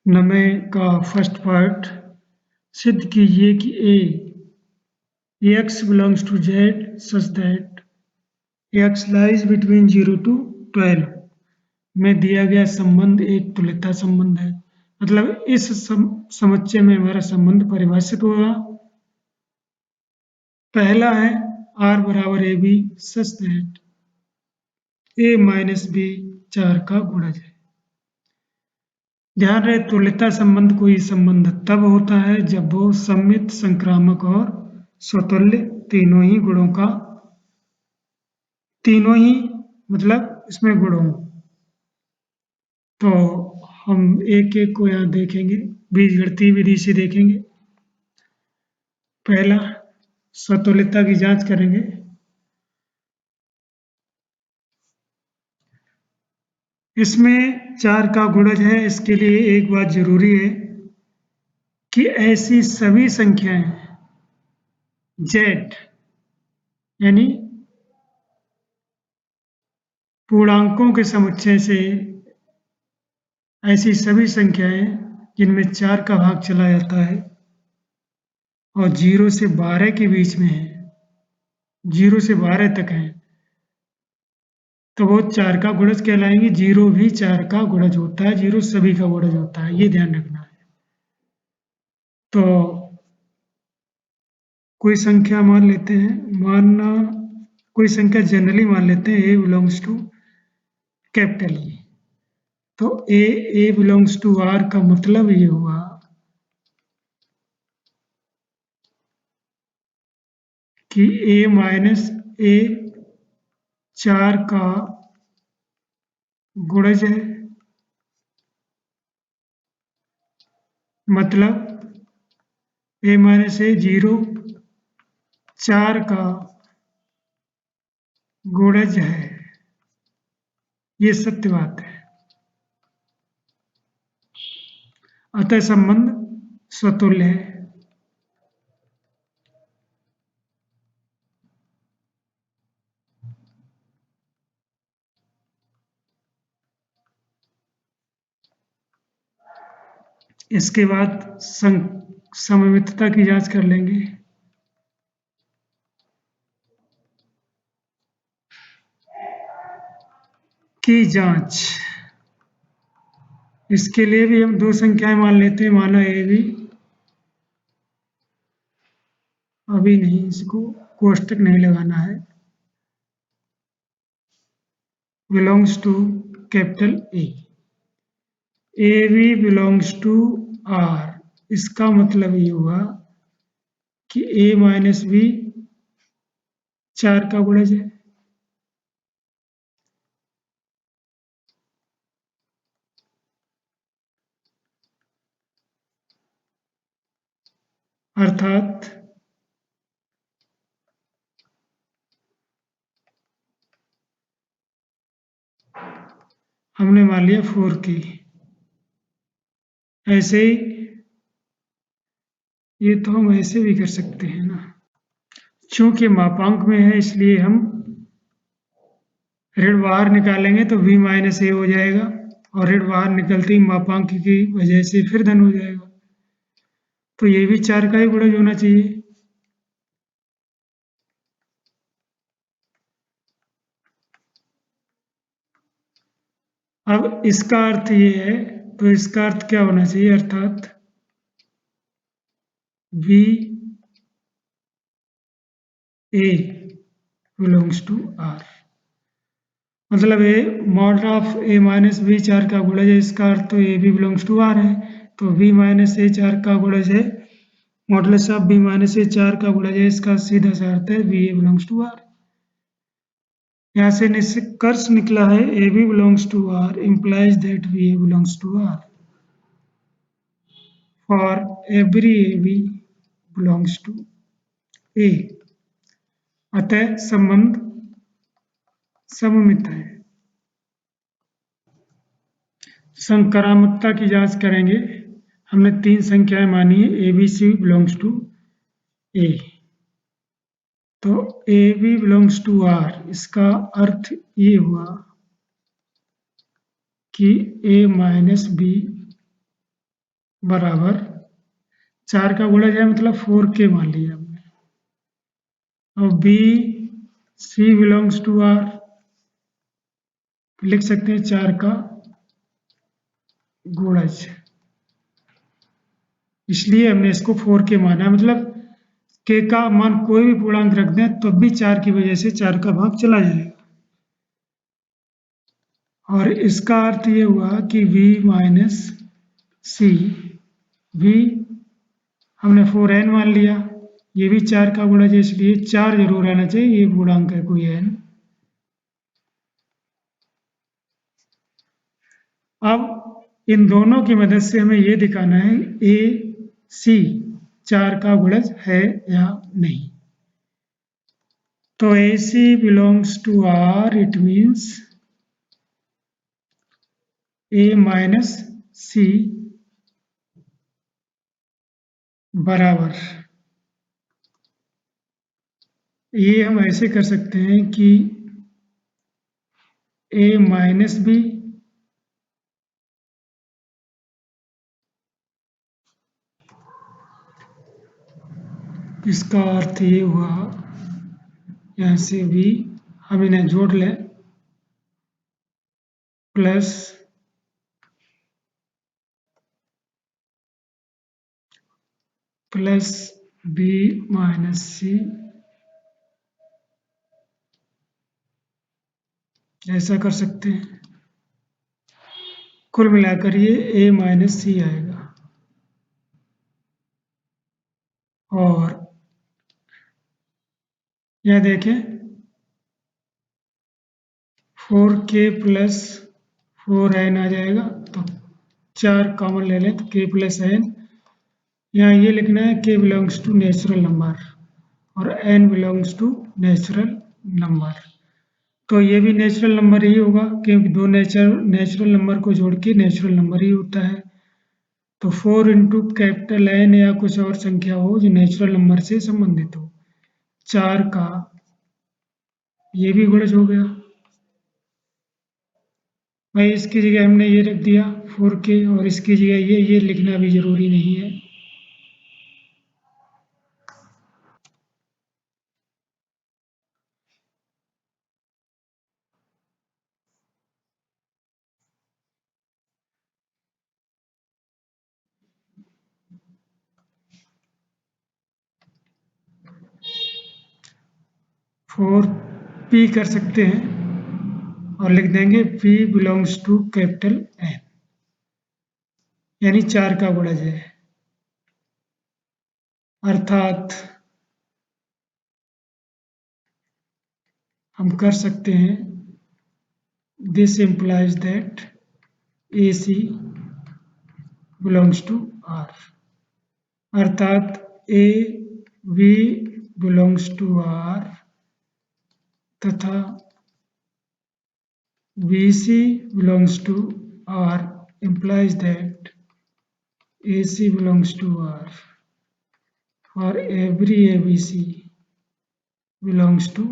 नमे का first part सिद्ध कीजिए कि x belongs to z such that x lies between 0 to 12 में दिया गया संबंध एक तुल्यता संबंध है। मतलब इस समुच्चय में हमारा संबंध परिभाषित होगा। पहला है r बराबर A B such that a minus B 4 का गुणज है। ध्यान रहे तुल्यता संबंध कोई संबंध तब होता है जब वो सममित, संक्रामक और स्वतुल्य तीनों ही मतलब इसमें गुण हों। तो हम एक एक को यहाँ देखेंगे, बीजगणितीय विधि से देखेंगे। पहला स्वतुल्यता की जांच करेंगे। इसमें 4 का गुणज है। इसके लिए एक बात जरूरी है कि ऐसी सभी संख्याएं z यानी पूर्णांकों के समुच्चय से ऐसी सभी संख्याएं जिनमें 4 का भाग चला जाता है और 0 से 12 के बीच में है, 0 से 12 तक है, तो वो 4 का गुणज कहलाएंगे। 0 भी 4 का गुणज होता है, 0 सभी का गुणज होता है, ये ध्यान रखना है। तो कोई संख्या मान लेते हैं, कोई संख्या जनरली मान लेते हैं a belongs to capital E। तो a बिलोंग्स टू r का मतलब ये हुआ कि a माइनस a 4 का गुणज है। मतलब a माइनस a 0 4 का गुणज है, ये सत्य बात है। अतः संबंध स्वतुल्य है। इसके बाद सममितता की जांच कर लेंगे। की जांच, इसके लिए भी हम दो संख्याएं मान लेते हैं। माना ए बी, अभी नहीं, इसको कोष्टक नहीं लगाना है, belongs to capital A B belongs to R. इसका मतलब ये हुआ कि a माइनस बी 4 का गुणज है। अर्थात हमने मान लिया 4 की। ऐसे ही ये तो हम ऐसे भी कर सकते हैं ना, चूंकि मापांक में है इसलिए हम ऋण बाहर निकालेंगे तो v माइनस ए हो जाएगा और ऋण बाहर निकलते ही मापांक की वजह से फिर धन हो जाएगा। तो ये भी 4 का ही गुणज होना चाहिए। अब इसका अर्थ ये है, तो इसका अर्थ क्या होना चाहिए, अर्थात v a belongs to r। मतलब A mod of a minus B 4 का गुणज है, इसका अर्थ तो A B belongs to R है। तो v माइनस ए 4 का गुणज है, modulus of b minus A 4 का गुणज है, इसका सीधा सा अर्थ है v a belongs to R. यहाँ से निष्कर्ष निकला है A B belongs to R implies that v a belongs to r for every a b belongs to a। अतः संबंध सममित है। संक्रामकता की जांच करेंगे। हमने 3 संख्याएं मानी है, A B C belongs to A. तो A B belongs to R, इसका अर्थ ये हुआ कि a माइनस बी बराबर 4 का गुणज है मतलब 4k मान लिया हमने। अब B C belongs to R, लिख सकते हैं 4 का गुणज, इसलिए हमने इसको 4k माना, मतलब k का मान कोई भी पूर्णांक रख दें तब भी 4 की वजह से 4 का भाग चला जाएगा। और इसका अर्थ ये हुआ कि v माइनस सी, v हमने 4n मान लिया, ये भी 4 का गुणज है इसलिए 4 जरूर आना चाहिए, ये गुणांक है कोई n। अब इन दोनों की मदद से हमें ये दिखाना है ए सी 4 का गुणज है या नहीं। तो A C belongs to R, it means A minus C बराबर, ये हम ऐसे कर सकते हैं कि ए माइनस बी इसका अर्थ ये हुआ, यहाँ से भी हम इन्हें जोड़ लें, प्लस प्लस बी माइनस सी, ऐसा कर सकते हैं। कुल मिलाकर ये ए माइनस सी आएगा। और यह देखें 4k प्लस 4n आ जाएगा, तो 4 कॉमन ले लें तो k प्लस n, यहाँ ये लिखना है k belongs to natural number और n belongs to natural number. तो ये भी नेचुरल नंबर ही होगा क्योंकि दो नेचुरल नंबर को जोड़ के नेचुरल नंबर ही होता है। तो 4 इंटू कैपिटल N या कुछ और संख्या हो जो नेचुरल नंबर से संबंधित हो, 4 का ये भी गुणज हो गया। भाई इसकी जगह हमने ये रख दिया 4k और इसकी जगह ये लिखना भी जरूरी नहीं है। फोर पी कर सकते हैं और लिख देंगे p belongs to capital N, यानी 4 का गुणज है, अर्थात हम कर सकते हैं this implies that A C belongs to R, अर्थात A V belongs to R तथा VC belongs to R implies that AC belongs to R for every ABC belongs to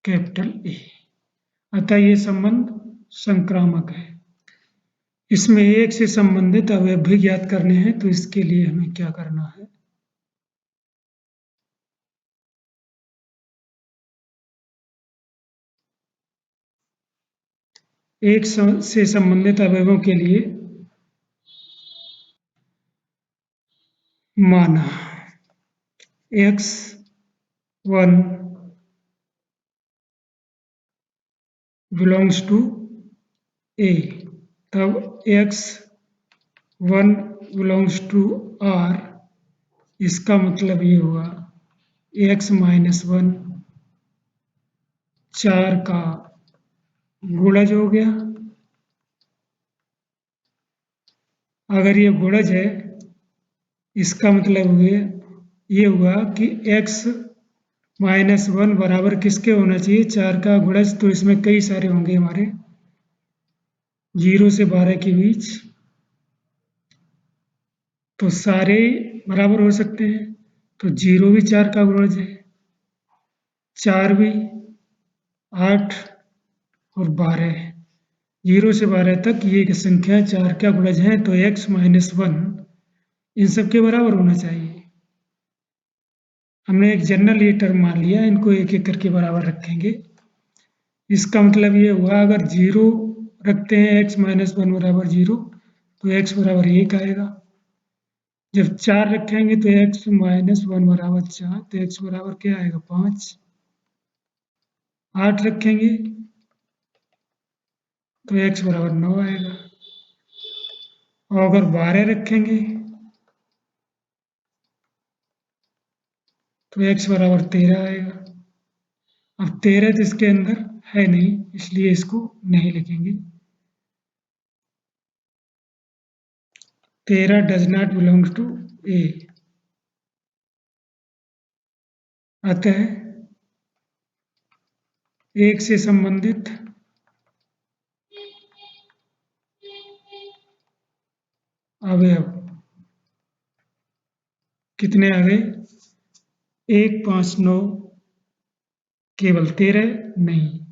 capital A। अतः ये संबंध संक्रामक है। इसमें एक से संबंधित अवयव भी ज्ञात करने हैं, तो इसके लिए हमें क्या करना है, एक से संबंधित अवयवों के लिए माना x1 बिलोंग्स टू A, तब x1 बिलोंग्स टू R, इसका मतलब ये हुआ x माइनस 1 4 का गुणज हो गया। अगर ये गुणज है इसका मतलब ये हुआ कि x माइनस 1 बराबर किसके होना चाहिए, 4 का गुणज, तो इसमें कई सारे होंगे हमारे 0 से 12 के बीच, तो सारे बराबर हो सकते हैं। तो 0 भी 4 का गुणज है, 4 भी, 8 और 12 है, 0 से 12 तक ये संख्या 4 का गुणज है, तो x माइनस 1 इन सब के बराबर होना चाहिए। हमने एक जनरल ये टर्म मान लिया, इनको एक एक करके बराबर रखेंगे। इसका मतलब ये हुआ, अगर 0 रखते हैं x माइनस 1 बराबर 0, तो x बराबर 1 आएगा। जब 4 रखेंगे तो x माइनस 1 बराबर 4, तो x बराबर क्या आएगा 5। 8 रखेंगे तो x बराबर 9 आएगा। और अगर 12 रखेंगे तो x बराबर 13 आएगा। अब 13 तो इसके अंदर है नहीं, इसलिए इसको नहीं लिखेंगे। 13 डज नॉट बिलोंग्स टू ए। अतः 1 से संबंधित अवयव कितने आ गए? 1, 5, 9, केवल 13 नहीं।